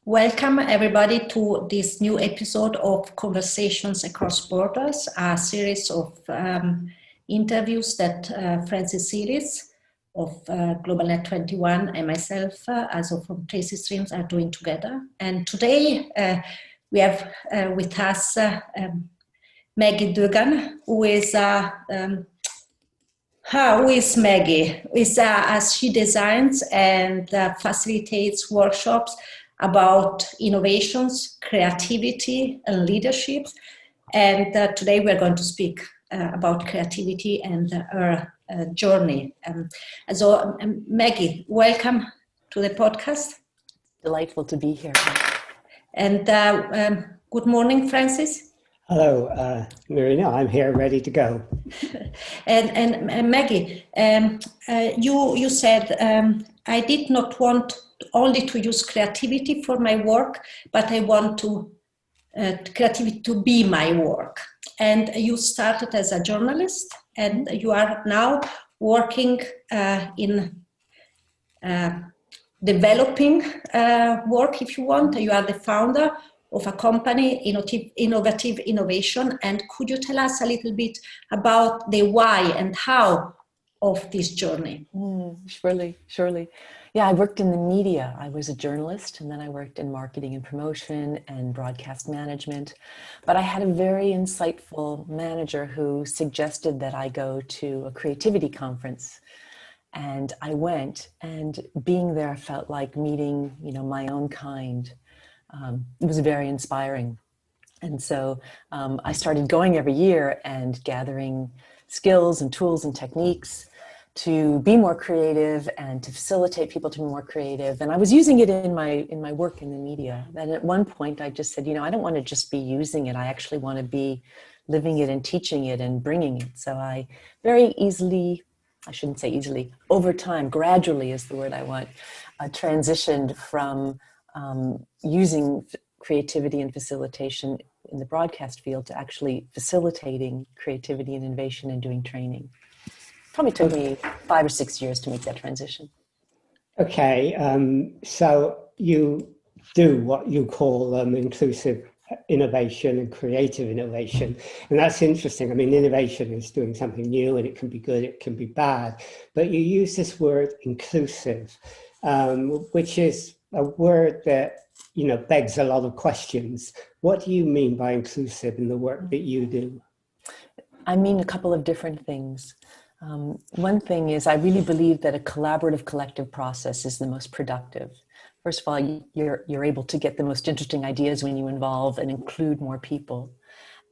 Welcome everybody to this new episode of Conversations Across Borders, a series of interviews that Francis Sealey of Global Net 21 and myself, also from Tracy Streams, are doing together. And today we have with us Maggie Dugan, who is Maggie? As she designs and facilitates workshops about innovations, creativity, and leadership. And today we're going to speak about creativity and her journey. Maggie, welcome to the podcast. Delightful to be here. And good morning, Francis. Hello, Nerina. I'm here, ready to go. And Maggie, you said I did not want only to use creativity for my work, but I want to creativity to be my work. And you started as a journalist, and you are now working in developing work, if you want. You are the founder of a company, Innovative Innovation. And could you tell us a little bit about the why and how of this journey? Surely. Yeah, I worked in the media. I was a journalist, and then I worked in marketing and promotion and broadcast management. But I had a very insightful manager who suggested that I go to a creativity conference. And I went, and being there felt like meeting, my own kind. It was very inspiring. And so I started going every year and gathering skills and tools and techniques to be more creative and to facilitate people to be more creative. And I was using it in my work in the media. And at one point I just said, I don't want to just be using it. I actually want to be living it and teaching it and bringing it. So I very easily, I shouldn't say easily, over time, gradually is the word I want, transitioned from using creativity and facilitation in the broadcast field to actually facilitating creativity and innovation and doing training. Probably took me 5 or 6 years to make that transition. Okay, so you do what you call inclusive innovation and creative innovation. And that's interesting. I mean, innovation is doing something new, and it can be good, it can be bad. But you use this word inclusive, which is a word that, begs a lot of questions. What do you mean by inclusive in the work that you do? I mean a couple of different things. One thing is I really believe that a collaborative collective process is the most productive. First of all, you're able to get the most interesting ideas when you involve and include more people.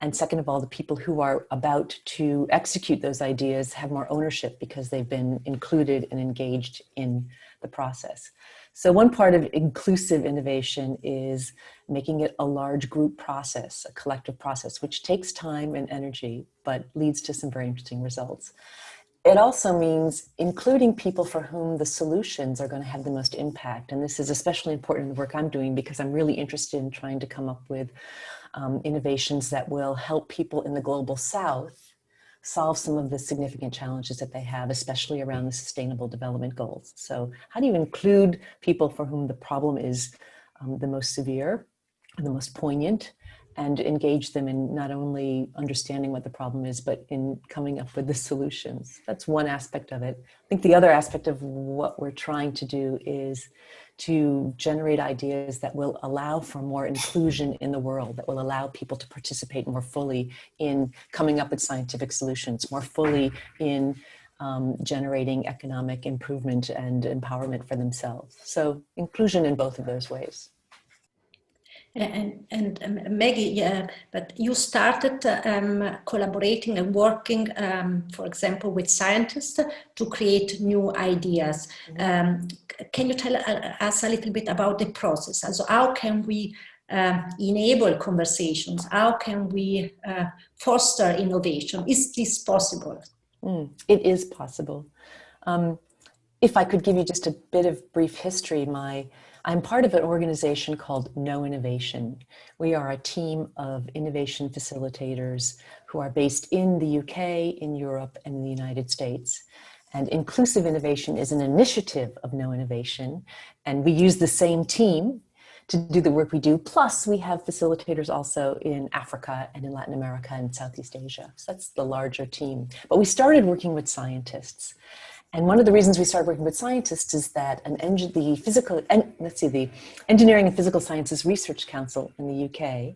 And second of all, the people who are about to execute those ideas have more ownership because they've been included and engaged in the process. So one part of inclusive innovation is making it a large group process, a collective process, which takes time and energy, but leads to some very interesting results. It also means including people for whom the solutions are going to have the most impact. And this is especially important in the work I'm doing because I'm really interested in trying to come up with innovations that will help people in the global south solve some of the significant challenges that they have, especially around the sustainable development goals. So how do you include people for whom the problem is the most severe and the most poignant, and engage them in not only understanding what the problem is, but in coming up with the solutions? That's one aspect of it. I think the other aspect of what we're trying to do is to generate ideas that will allow for more inclusion in the world, that will allow people to participate more fully in coming up with scientific solutions, more fully in generating economic improvement and empowerment for themselves. So inclusion in both of those ways. And Maggie, but you started collaborating and working, for example, with scientists to create new ideas. Can you tell us a little bit about the process? Also, how can we enable conversations? How can we foster innovation? Is this possible? It is possible. If I could give you just a bit of brief history, I'm part of an organization called No Innovation. We are a team of innovation facilitators who are based in the UK, in Europe, and in the United States. And inclusive innovation is an initiative of No Innovation. And we use the same team to do the work we do. Plus, we have facilitators also in Africa and in Latin America and Southeast Asia. So that's the larger team. But we started working with scientists. And one of the reasons we started working with scientists is that the Engineering and Physical Sciences Research Council in the UK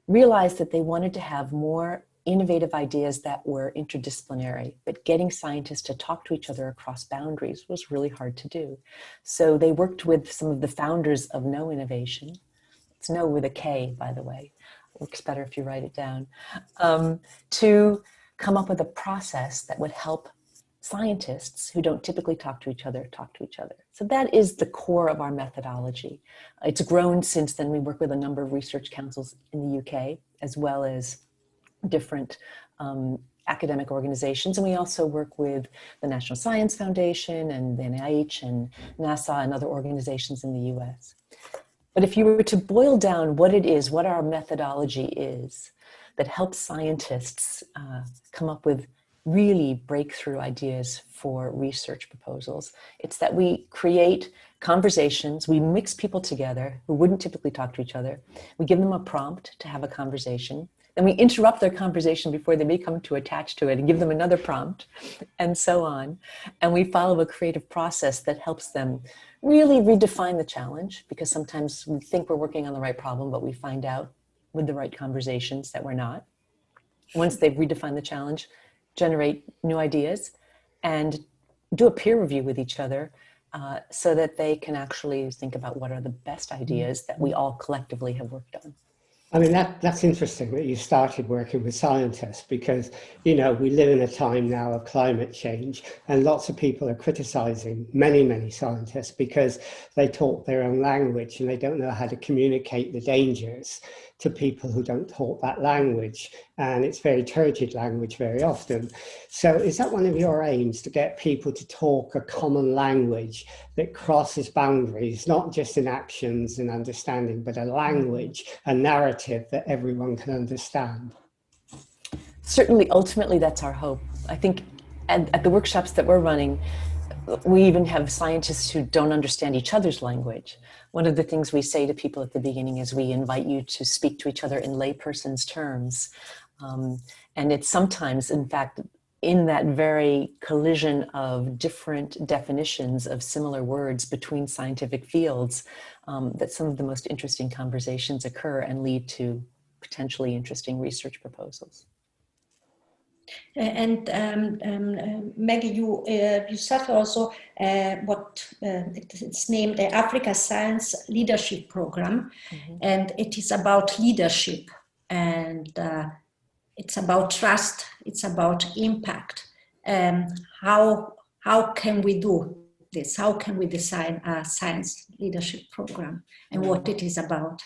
realized that they wanted to have more innovative ideas that were interdisciplinary, but getting scientists to talk to each other across boundaries was really hard to do. So they worked with some of the founders of No Innovation. It's No with a K, by the way. It works better if you write it down. To come up with a process that would help scientists who don't typically talk to each other. So that is the core of our methodology. It's grown since then. We work with a number of research councils in the UK, as well as different academic organizations. And we also work with the National Science Foundation and the NIH and NASA and other organizations in the US. But if you were to boil down what it is, what our methodology is that helps scientists come up with really breakthrough ideas for research proposals, it's that we create conversations, we mix people together who wouldn't typically talk to each other. We give them a prompt to have a conversation. Then we interrupt their conversation before they become too attached to it and give them another prompt, and so on. And we follow a creative process that helps them really redefine the challenge, because sometimes we think we're working on the right problem, but we find out with the right conversations that we're not. Once they've redefined the challenge, generate new ideas and do a peer review with each other so that they can actually think about what are the best ideas that we all collectively have worked on. I mean, that's interesting that you started working with scientists, because, you know, we live in a time now of climate change, and lots of people are criticizing many scientists because they talk their own language and they don't know how to communicate the dangers to people who don't talk that language. And it's very turgid language very often. So is that one of your aims, to get people to talk a common language that crosses boundaries, not just in actions and understanding, but a language, a narrative that everyone can understand? Certainly, ultimately, that's our hope. I think at the workshops that we're running, we even have scientists who don't understand each other's language. One of the things we say to people at the beginning is we invite you to speak to each other in layperson's terms. And it's sometimes, in fact, in that very collision of different definitions of similar words between scientific fields that some of the most interesting conversations occur and lead to potentially interesting research proposals. And Maggie, you started also what it's named the Africa Science Leadership Program, and it is about leadership, and it's about trust, it's about impact. How can we do this? How can we design a science leadership program, and what it is about?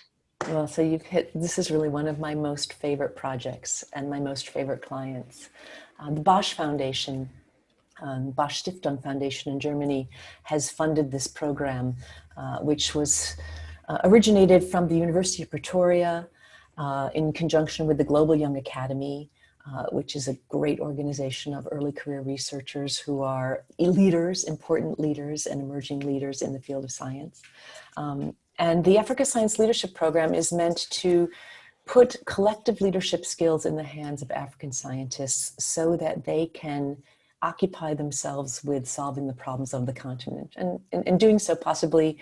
Well, so you've hit, this is really one of my most favorite projects and my most favorite clients. The Bosch Foundation, Bosch Stiftung Foundation in Germany, has funded this program, which was originated from the University of Pretoria in conjunction with the Global Young Academy, which is a great organization of early career researchers who are leaders, important leaders and emerging leaders in the field of science. And the Africa Science Leadership Program is meant to put collective leadership skills in the hands of African scientists so that they can occupy themselves with solving the problems of the continent. And in doing so, possibly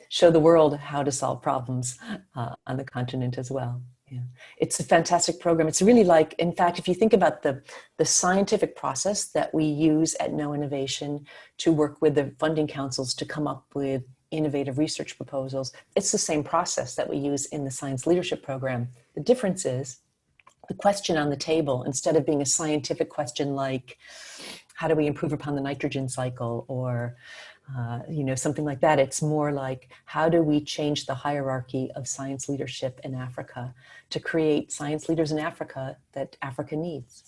show the world how to solve problems on the continent as well. Yeah. It's a fantastic program. It's really like, in fact, if you think about the scientific process that we use at No Innovation to work with the funding councils to come up with innovative research proposals, it's the same process that we use in the Science Leadership Program. The difference is the question on the table, instead of being a scientific question like, how do we improve upon the nitrogen cycle, or something like that, it's more like, how do we change the hierarchy of science leadership in Africa to create science leaders in Africa that Africa needs?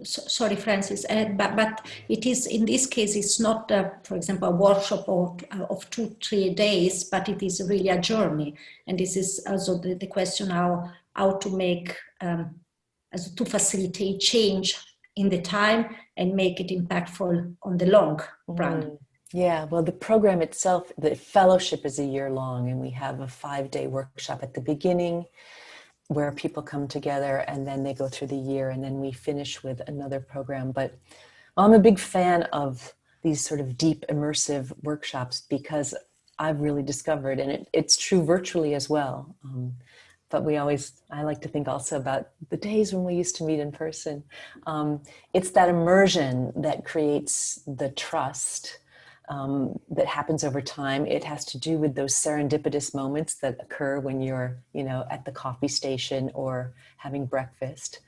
Sorry, Francis, but it is, in this case, it's not, for example, a workshop of 2-3 days, but it is really a journey. And this is also the question how to make, to facilitate change in the time and make it impactful on the long run. Yeah, well, the program itself, the fellowship is a year long, and we have a 5-day workshop at the beginning where people come together, and then they go through the year, and then we finish with another program. But I'm a big fan of these sort of deep immersive workshops because I've really discovered, and it's true virtually as well. But I like to think also about the days when we used to meet in person. It's that immersion that creates the trust that happens over time. It has to do with those serendipitous moments that occur when you're, at the coffee station or having breakfast.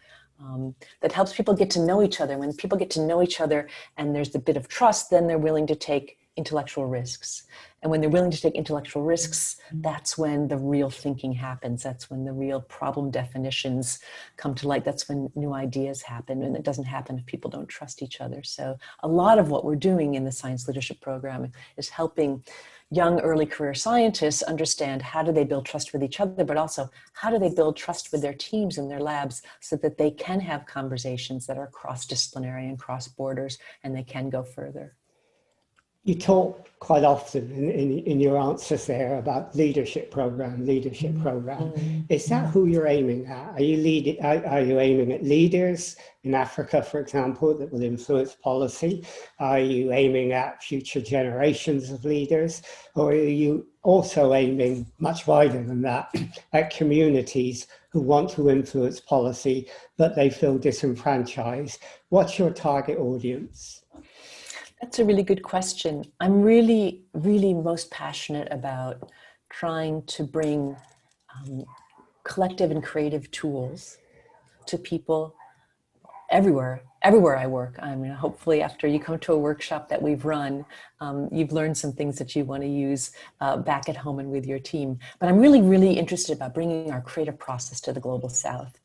That helps people get to know each other. When people get to know each other and there's a bit of trust, then they're willing to take intellectual risks. And when they're willing to take intellectual risks, that's when the real thinking happens. That's when the real problem definitions come to light. That's when new ideas happen. And it doesn't happen if people don't trust each other. So a lot of what we're doing in the Science Leadership Program is helping young early career scientists understand how do they build trust with each other, but also how do they build trust with their teams and their labs so that they can have conversations that are cross-disciplinary and cross borders, and they can go further. You talk quite often in your answers there about leadership program. Is that who you're aiming at? Are you aiming at leaders in Africa, for example, that will influence policy? Are you aiming at future generations of leaders? Or are you also aiming much wider than that at communities who want to influence policy, but they feel disenfranchised? What's your target audience? That's a really good question. I'm really, really most passionate about trying to bring collective and creative tools to people everywhere I work. I mean, hopefully after you come to a workshop that we've run, you've learned some things that you want to use back at home and with your team. But I'm really, really interested about bringing our creative process to the Global South.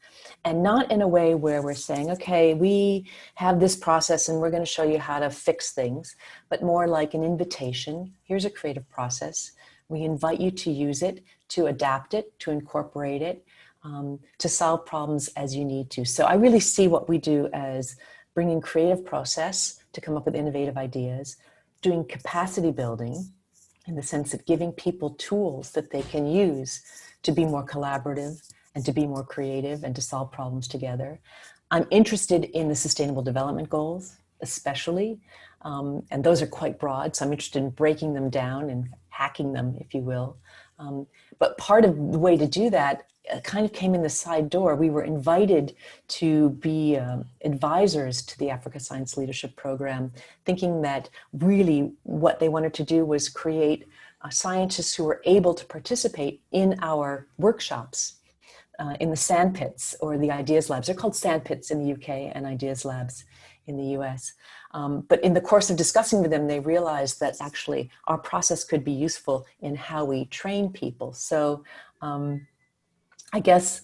And not in a way where we're saying, okay, we have this process and we're going to show you how to fix things, but more like an invitation. Here's a creative process. We invite you to use it, to adapt it, to incorporate it, to solve problems as you need to. So I really see what we do as bringing creative process to come up with innovative ideas, doing capacity building in the sense of giving people tools that they can use to be more collaborative and to be more creative and to solve problems together. I'm interested in the Sustainable Development Goals, especially, and those are quite broad, so I'm interested in breaking them down and hacking them, if you will. But part of the way to do that kind of came in the side door. We were invited to be advisors to the Africa Science Leadership Program, thinking that really what they wanted to do was create scientists who were able to participate in our workshops. In the sandpits or the ideas labs. They're called sandpits in the UK and ideas labs in the US. But in the course of discussing with them, they realized that actually our process could be useful in how we train people. So I guess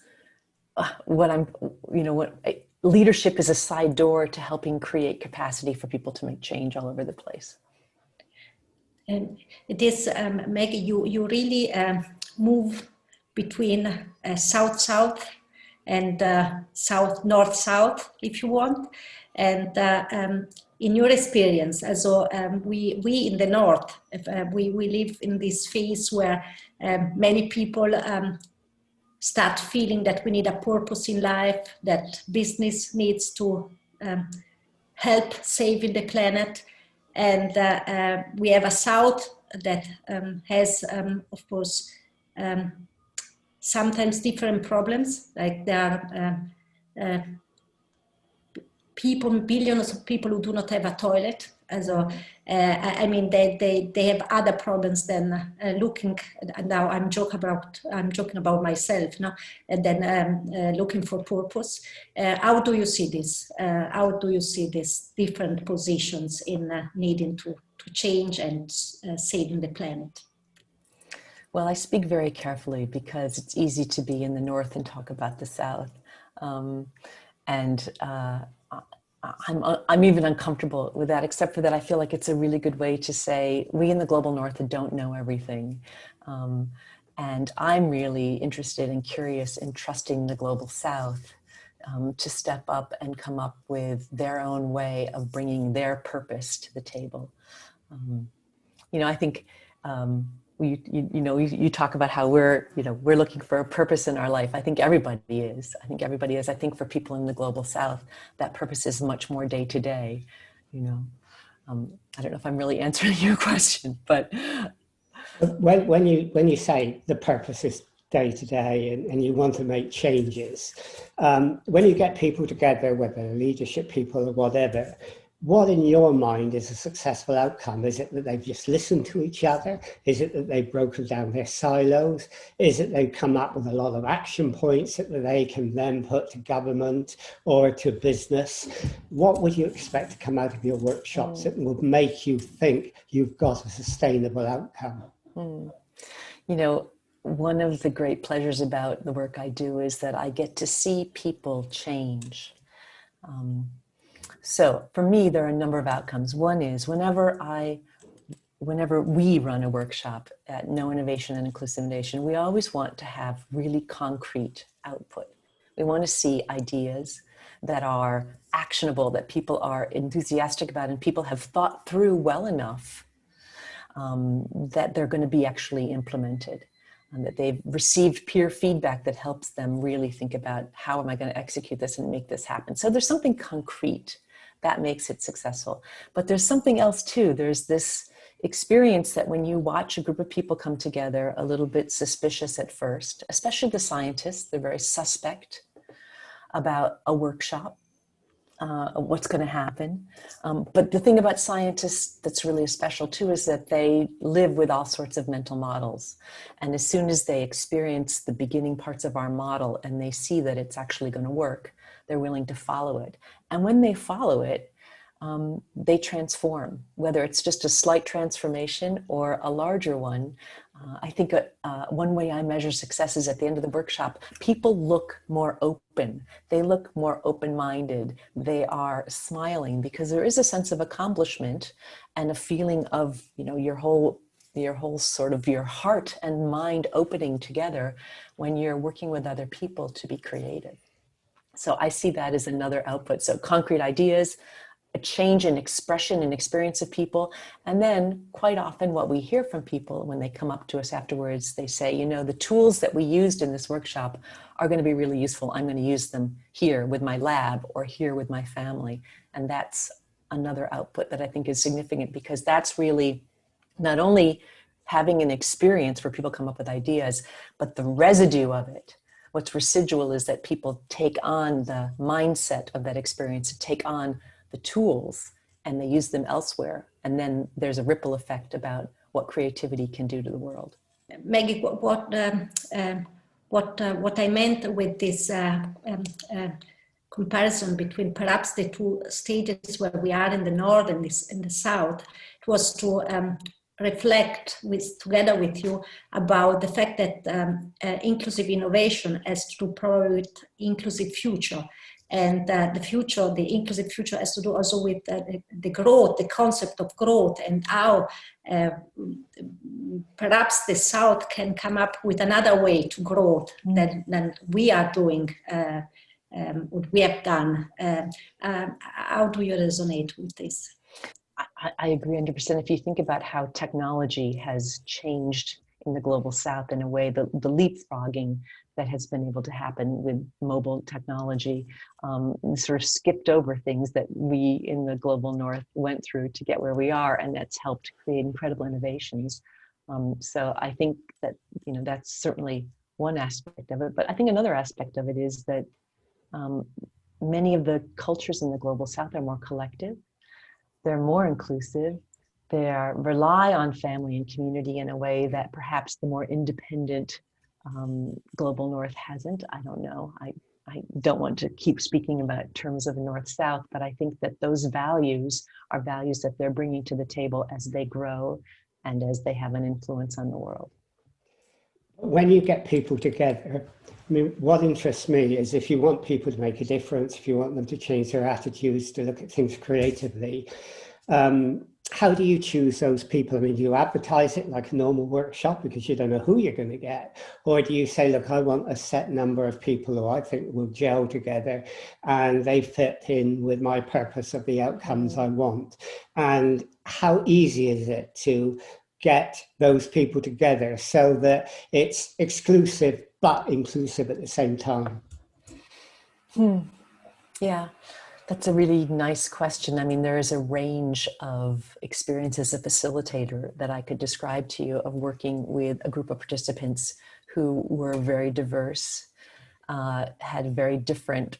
leadership is a side door to helping create capacity for people to make change all over the place. And it is, Maggie, you really move between south-south and north-south, if you want. And in your experience, also we in the north, we live in this phase where many people start feeling that we need a purpose in life, that business needs to help saving the planet. And we have a south that has, of course, sometimes different problems, like there are billions of people who do not have a toilet. Also, I mean, they have other problems than looking. Now I'm joking about myself, no, and then looking for purpose. How do you see this? How do you see these different positions in needing to change and saving the planet? Well, I speak very carefully because it's easy to be in the North and talk about the South. I'm even uncomfortable with that, except for that I feel like it's a really good way to say we in the global North don't know everything. And I'm really interested and curious in trusting the global South to step up and come up with their own way of bringing their purpose to the table. I think you talk about how we're looking for a purpose in our life. I think everybody is. I think for people in the global South, that purpose is much more day to day. I don't know if I'm really answering your question, but when you say the purpose is day to day and you want to make changes, when you get people together, whether leadership people or whatever, what in your mind is a successful outcome? Is it that they've just listened to each other? Is it that they've broken down their silos? Is it they've come up with a lot of action points that they can then put to government or to business? What would you expect to come out of your workshops that would make you think you've got a sustainable outcome? One of the great pleasures about the work I do is that I get to see people change. So for me, there are a number of outcomes. One is whenever we run a workshop at No Innovation and Inclusive Innovation, we always want to have really concrete output. We want to see ideas that are actionable, that people are enthusiastic about, and people have thought through well enough that they're going to be actually implemented, and that they've received peer feedback that helps them really think about how am I going to execute this and make this happen. So there's something concrete that makes it successful. But there's something else too. There's this experience that when you watch a group of people come together, a little bit suspicious at first, especially the scientists, they're very suspect about a workshop, what's going to happen. But the thing about scientists that's really special too is that they live with all sorts of mental models. And as soon as they experience the beginning parts of our model and they see that it's actually going to work, they're willing to follow it. And when they follow it, they transform, whether it's just a slight transformation or a larger one. I think one way I measure success is at the end of the workshop, people look more open. They look more open-minded. They are smiling because there is a sense of accomplishment and a feeling of, your whole sort of your heart and mind opening together when you're working with other people to be creative. So I see that as another output. So concrete ideas, a change in expression and experience of people. And then quite often what we hear from people when they come up to us afterwards, they say, the tools that we used in this workshop are going to be really useful. I'm going to use them here with my lab or here with my family. And that's another output that I think is significant, because that's really not only having an experience where people come up with ideas, but the residue of it. What's residual is that people take on the mindset of that experience, take on the tools, and they use them elsewhere. And then there's a ripple effect about what creativity can do to the world. Maggie, what I meant with this comparison between perhaps the two stages where we are in the north and in the south, it was to reflect together with you about the fact that inclusive innovation has to do probably with inclusive future. And the inclusive future has to do also with the growth, the concept of growth, and how perhaps the South can come up with another way to growth than we are doing, what we have done. How do you resonate with this? I agree 100%. If you think about how technology has changed in the global South in a way, the leapfrogging that has been able to happen with mobile technology, sort of skipped over things that we in the global North went through to get where we are, and that's helped create incredible innovations. So I think that, that's certainly one aspect of it. But I think another aspect of it is that many of the cultures in the global South are more collective. They're more inclusive. They rely on family and community in a way that perhaps the more independent global North hasn't. I don't know. I don't want to keep speaking about terms of North-South, but I think that those values are values that they're bringing to the table as they grow and as they have an influence on the world. When you get people together, what interests me is if you want people to make a difference, if you want them to change their attitudes, to look at things creatively, how do you choose those people? Do you advertise it like a normal workshop because you don't know who you're going to get? Or do you say, look, I want a set number of people who I think will gel together and they fit in with my purpose of the outcomes I want? And how easy is it to get those people together so that it's exclusive but inclusive at the same time? Yeah, that's a really nice question. I mean, there is a range of experience as a facilitator that I could describe to you of working with a group of participants who were very diverse, had very different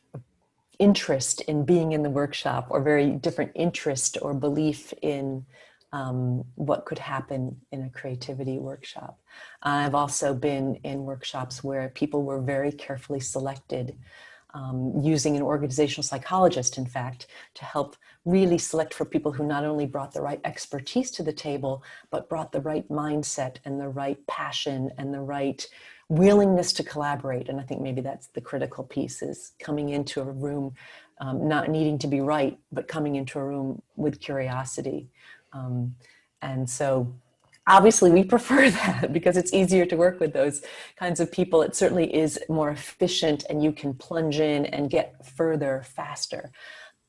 interest in being in the workshop, or very different interest or belief in what could happen in a creativity workshop. I've also been in workshops where people were very carefully selected, using an organizational psychologist, in fact, to help really select for people who not only brought the right expertise to the table, but brought the right mindset and the right passion and the right willingness to collaborate. And I think maybe that's the critical piece, is coming into a room, not needing to be right, but coming into a room with curiosity. And so obviously we prefer that because it's easier to work with those kinds of people. It certainly is more efficient, and you can plunge in and get further faster.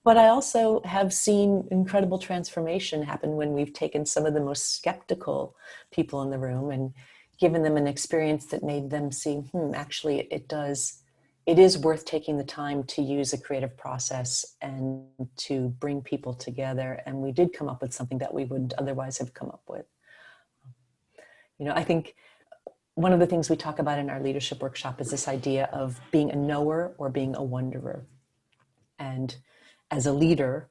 But I also have seen incredible transformation happen when we've taken some of the most skeptical people in the room and given them an experience that made them see, actually it is worth taking the time to use a creative process and to bring people together. And we did come up with something that we wouldn't otherwise have come up with. You know, I think one of the things we talk about in our leadership workshop is this idea of being a knower or being a wonderer. And as a leader,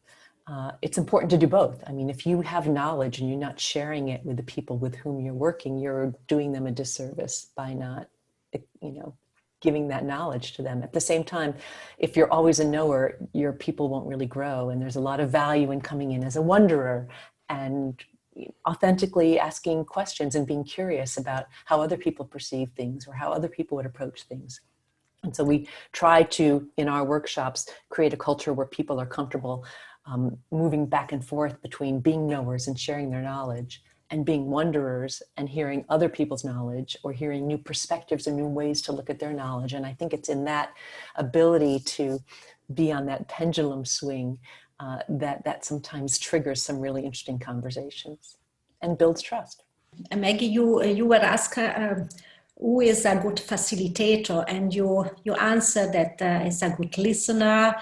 it's important to do both. I mean, if you have knowledge and you're not sharing it with the people with whom you're working, you're doing them a disservice by not, giving that knowledge to them. At the same time, if you're always a knower, your people won't really grow. And there's a lot of value in coming in as a wonderer and authentically asking questions and being curious about how other people perceive things or how other people would approach things. And so we try to, in our workshops, create a culture where people are comfortable moving back and forth between being knowers and sharing their knowledge and being wonderers and hearing other people's knowledge or hearing new perspectives and new ways to look at their knowledge. And I think it's in that ability to be on that pendulum swing that sometimes triggers some really interesting conversations and builds trust. Maggie, you were asked who is a good facilitator, and you answered that is a good listener,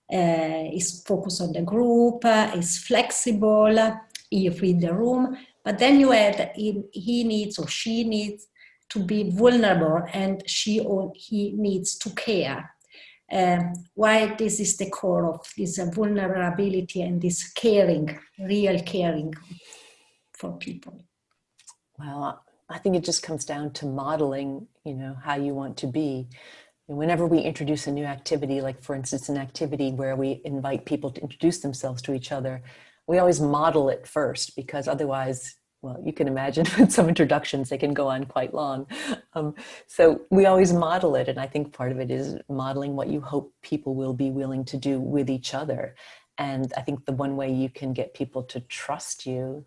is focused on the group, is flexible, he read the room. But then you add he needs or she needs to be vulnerable, and she or he needs to care. Why this is the core of this vulnerability and this caring, real caring for people? Well, I think it just comes down to modeling, how you want to be. And whenever we introduce a new activity, like for instance, an activity where we invite people to introduce themselves to each other, we always model it first, because otherwise, well, you can imagine with some introductions, they can go on quite long. So we always model it. And I think part of it is modeling what you hope people will be willing to do with each other. And I think the one way you can get people to trust you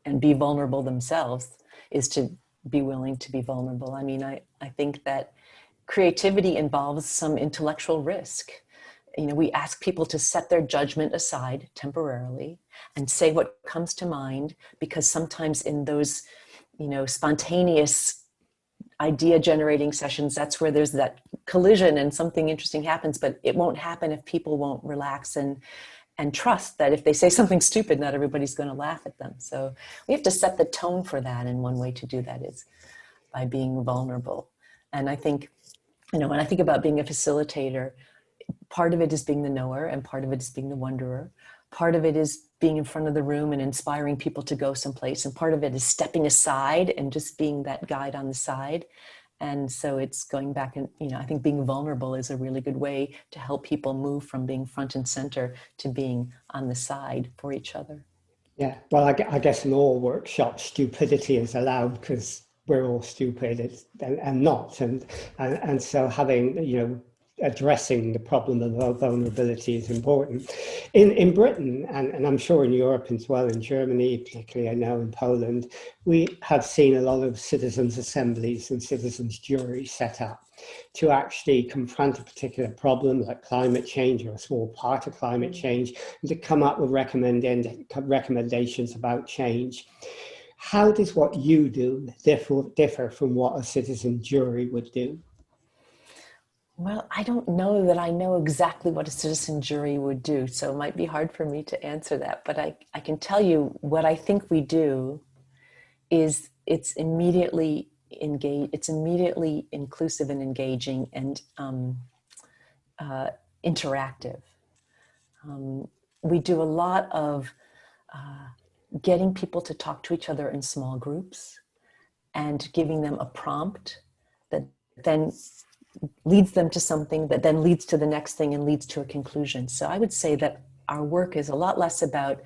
and be vulnerable themselves is to be willing to be vulnerable. I mean, I think that creativity involves some intellectual risk. We ask people to set their judgment aside temporarily and say what comes to mind, because sometimes in those, spontaneous idea generating sessions, that's where there's that collision and something interesting happens, but it won't happen if people won't relax and trust that if they say something stupid, not everybody's going to laugh at them. So we have to set the tone for that. And one way to do that is by being vulnerable. And I think, when I think about being a facilitator, part of it is being the knower and part of it is being the wonderer. Part of it is being in front of the room and inspiring people to go someplace. And part of it is stepping aside and just being that guide on the side. And so it's going back and, I think being vulnerable is a really good way to help people move from being front and center to being on the side for each other. Yeah, well, I guess in all workshops, stupidity is allowed because we're all stupid and not. And so having, addressing the problem of vulnerability is important. In Britain, and I'm sure in Europe as well, in Germany, particularly I know in Poland, we have seen a lot of citizens' assemblies and citizens' juries set up to actually confront a particular problem like climate change or a small part of climate change, and to come up with recommendations about change. How does what you do differ from what a citizen jury would do? Well, I don't know that I know exactly what a citizen jury would do, so it might be hard for me to answer that. But I can tell you what I think we do is it's immediately inclusive and engaging and interactive. We do a lot of getting people to talk to each other in small groups and giving them a prompt that then leads them to something that then leads to the next thing and leads to a conclusion. So I would say that our work is a lot less about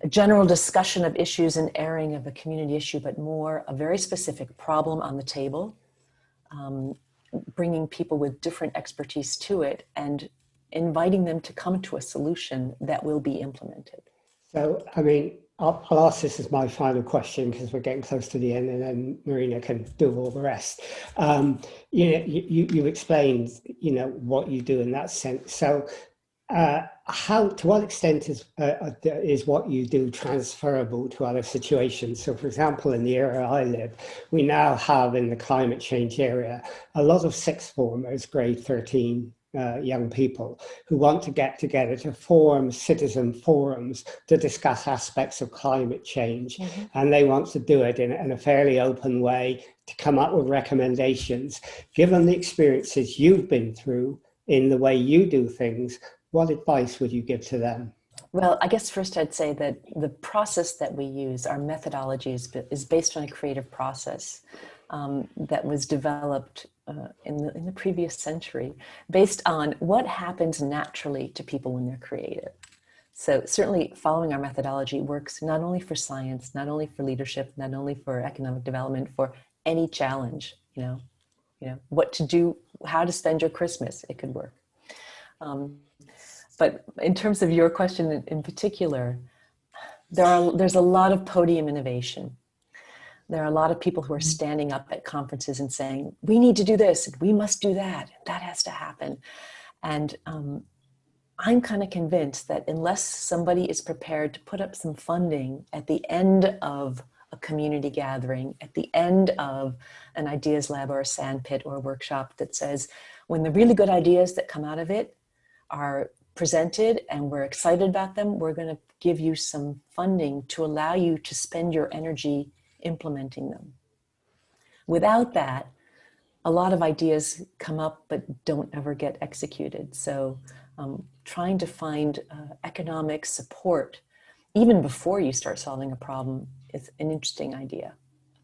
a general discussion of issues and airing of a community issue, but more a very specific problem on the table, bringing people with different expertise to it and inviting them to come to a solution that will be implemented. So, I mean, I'll ask this as my final question because we're getting close to the end, and then Nerina can do all the rest. You explained, what you do in that sense. So, to what extent is what you do transferable to other situations? So, for example, in the area I live, we now have in the climate change area a lot of sixth formers, grade 13. Young people who want to get together to form citizen forums to discuss aspects of climate change. Mm-hmm. And they want to do it in a fairly open way to come up with recommendations. Given the experiences you've been through in the way you do things, what advice would you give to them? Well, I guess first I'd say that the process that we use, our methodology is based on a creative process that was developed in the previous century, based on what happens naturally to people when they're creative. So certainly following our methodology works not only for science, not only for leadership, not only for economic development, for any challenge, what to do, how to spend your Christmas, it could work. But in terms of your question in particular, there's a lot of podium innovation. There are a lot of people who are standing up at conferences and saying, we need to do this, we must do that, that has to happen. And I'm kind of convinced that unless somebody is prepared to put up some funding at the end of a community gathering, at the end of an ideas lab or a sandpit or a workshop that says, when the really good ideas that come out of it are presented and we're excited about them, we're going to give you some funding to allow you to spend your energy implementing them. Without that, a lot of ideas come up but don't ever get executed. So trying to find economic support even before you start solving a problem is an interesting idea.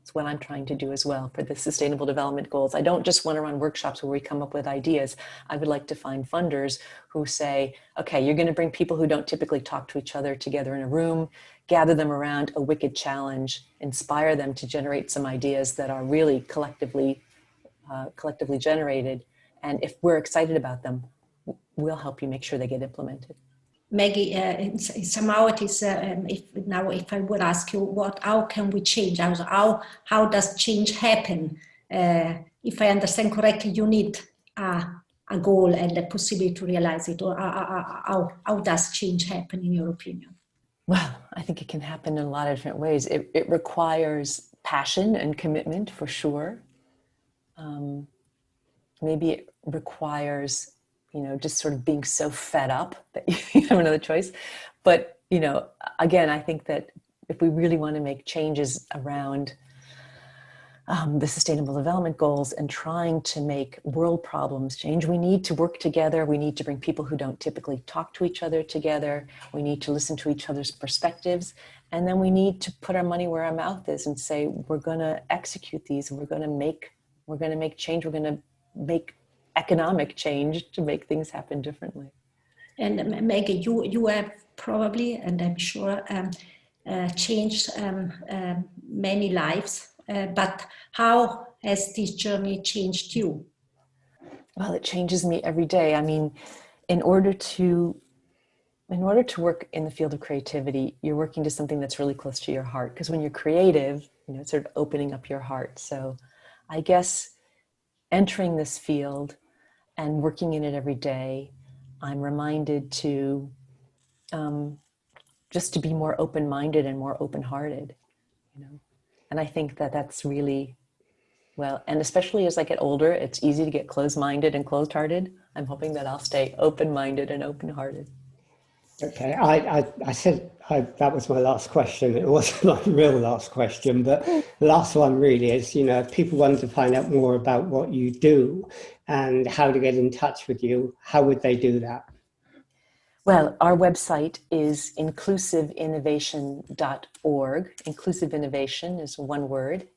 It's what I'm trying to do as well for the Sustainable Development Goals. I don't just want to run workshops where we come up with ideas. I would like to find funders who say, okay, you're going to bring people who don't typically talk to each other together in a room, gather them around a wicked challenge, inspire them to generate some ideas that are really collectively generated. And if we're excited about them, we'll help you make sure they get implemented. Maggie, somehow it is, if I would ask you, how can we change? How does change happen? If I understand correctly, you need a goal and the possibility to realize it, or how does change happen in your opinion? Well, I think it can happen in a lot of different ways. It requires passion and commitment for sure. Maybe it requires just sort of being so fed up that you have another choice. But, again, I think that if we really want to make changes around the Sustainable Development Goals and trying to make world problems change, we need to work together. We need to bring people who don't typically talk to each other together. We need to listen to each other's perspectives. And then we need to put our money where our mouth is and say, we're going to execute these and we're going to make change. We're going to make economic change to make things happen differently. And Maggie, you have probably, and I'm sure, changed many lives. But how has this journey changed you? Well, it changes me every day. I mean, in order to work in the field of creativity, you're working to something that's really close to your heart. Because when you're creative, it's sort of opening up your heart. So I guess entering this field and working in it every day, I'm reminded to just to be more open-minded and more open-hearted, And I think that that's really, well, and especially as I get older, it's easy to get closed-minded and closed-hearted. I'm hoping that I'll stay open-minded and open-hearted. Okay, I said that was my last question. It wasn't my real last question, but the last one really is, if people wanted to find out more about what you do and how to get in touch with you, how would they do that? Well, our website is inclusiveinnovation.org. Inclusive innovation is one word,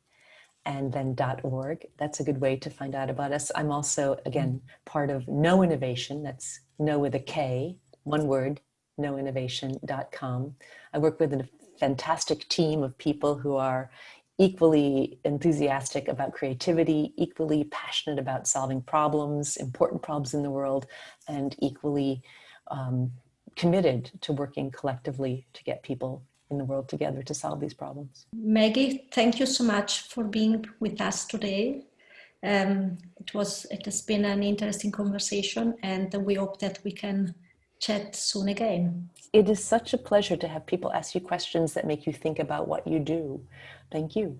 and then .org. That's a good way to find out about us. I'm also, again, part of No Innovation. That's No with a K, one word, noinnovation.com. I work with a fantastic team of people who are equally enthusiastic about creativity, equally passionate about solving problems, important problems in the world, and equally committed to working collectively to get people in the world together to solve these problems. Maggie, thank you so much for being with us today. It has been an interesting conversation, and we hope that we can chat soon again. It is such a pleasure to have people ask you questions that make you think about what you do. Thank you.